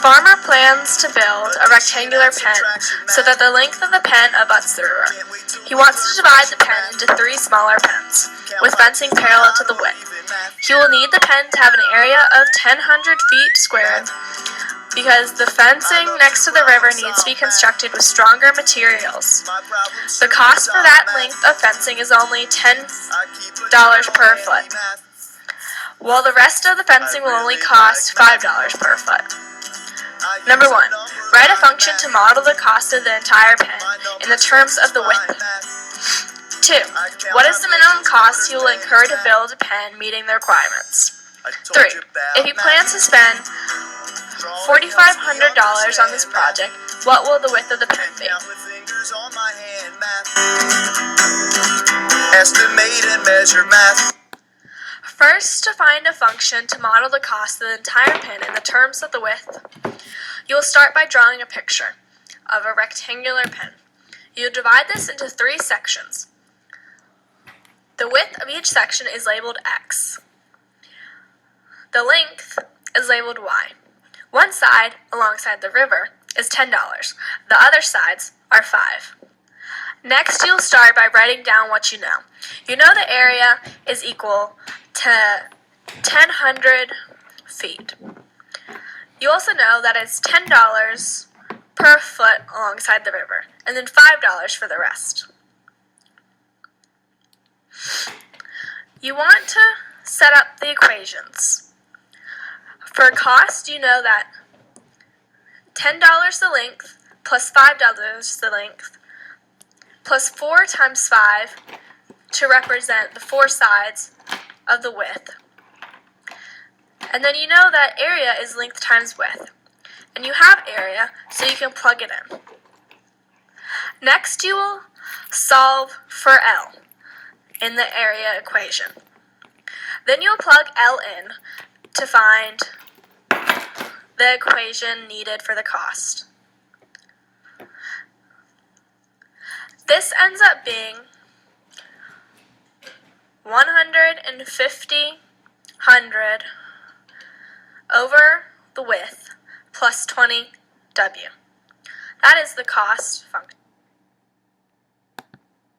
farmer plans to build a rectangular pen so that the length of the pen abuts the river. He wants to divide the pen into 3 smaller pens, with fencing parallel to the width. He will need the pen to have an area of 1,000 feet squared because the fencing next to the river needs to be constructed with stronger materials. The cost for that length of fencing is only $10 per foot, while the rest of the fencing will only cost $5 per foot. Number 1. Write a function to model the cost of the entire pen in the terms of the width. 2. What is the minimum cost you will incur to build a pen meeting the requirements? 3. If you plan to spend $4,500 on this project, what will the width of the pen be? Estimate and measure math. First, to find a function to model the cost of the entire pen in the terms of the width, you will start by drawing a picture of a rectangular pen. You will divide this into 3 sections. The width of each section is labeled X. The length is labeled Y. One side, alongside the river, is $10. The other sides are $5. Next, you'll start by writing down what you know. You know the area is equal to 1,000 feet. You also know that it's $10 per foot alongside the river, and then $5 for the rest. You want to set up the equations. For cost, you know that $10 the length plus $5 the length plus 4 times 5 to represent the 4 sides of the width. And then you know that area is length times width. And you have area, so you can plug it in. Next, you will solve for L in the area equation. Then you will plug L in to find the equation needed for the cost. This ends up being 150 over the width plus 20 W. That is the cost function.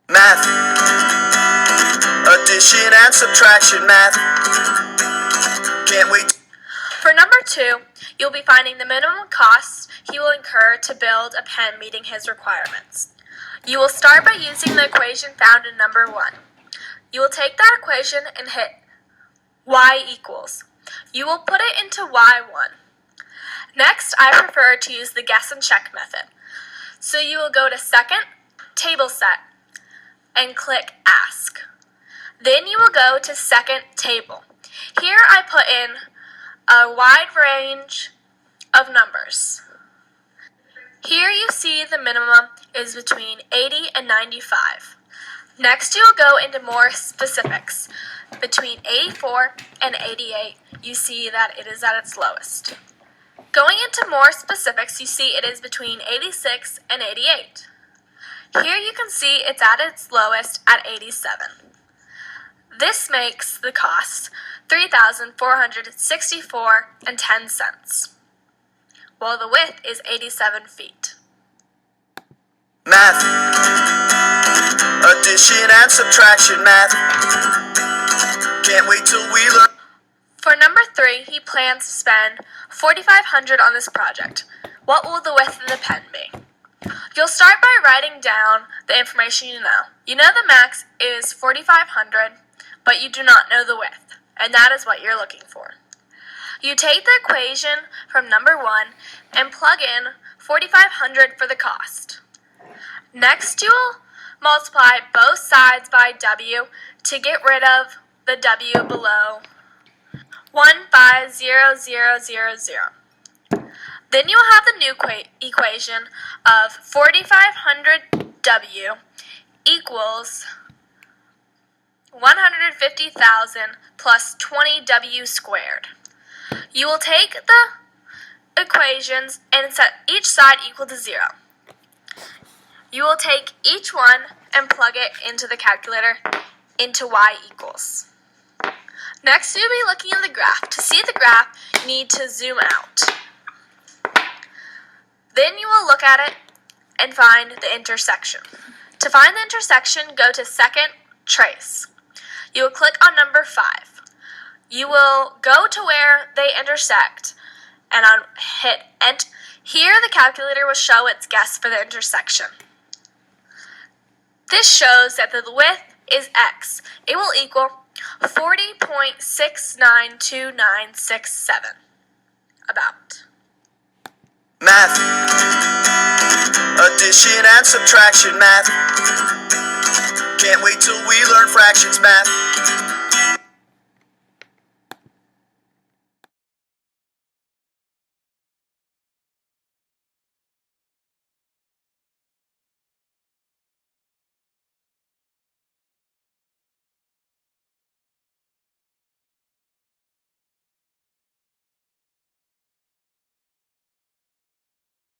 Math. Addition and subtraction math. Can't wait. For number 2, you'll be finding the minimum cost he will incur to build a pen meeting his requirements. You will start by using the equation found in number 1. You will take that equation and hit y equals. You will put it into y1. Next, I prefer to use the guess and check method. So you will go to Second, Table Set, and click Ask. Then you will go to Second Table. Here I put in a wide range of numbers. Here you see the minimum is between 80 and 95. Next, you will go into more specifics. Between 84 and 88, you see that it is at its lowest. Going into more specifics, you see it is between 86 and 88. Here you can see it's at its lowest at 87. This makes the cost $3,464.10, while the width is 87 feet. Math. Addition and subtraction math. Can't wait till we learn. For number 3, he plans to spend $4,500 on this project. What will the width of the pen be? You'll start by writing down the information you know. You know the max is $4,500, but you do not know the width, and that is what you're looking for. You take the equation from number 1 and plug in $4,500 for the cost. Next, you will multiply both sides by W to get rid of the W below 150,000. Then you will have the new equation of 4,500W equals 150,000 plus 20W squared. You will take the equations and set each side equal to 0. You will take each one and plug it into the calculator into y equals. Next, you'll be looking at the graph. To see the graph, you need to zoom out. Then you will look at it and find the intersection. To find the intersection, go to Second Trace. You will click on number 5. You will go to where they intersect and hit Enter. Here the calculator will show its guess for the intersection. This shows that the width is x. It will equal 40.692967. About. Math. Addition and subtraction math. Can't wait till we learn fractions math.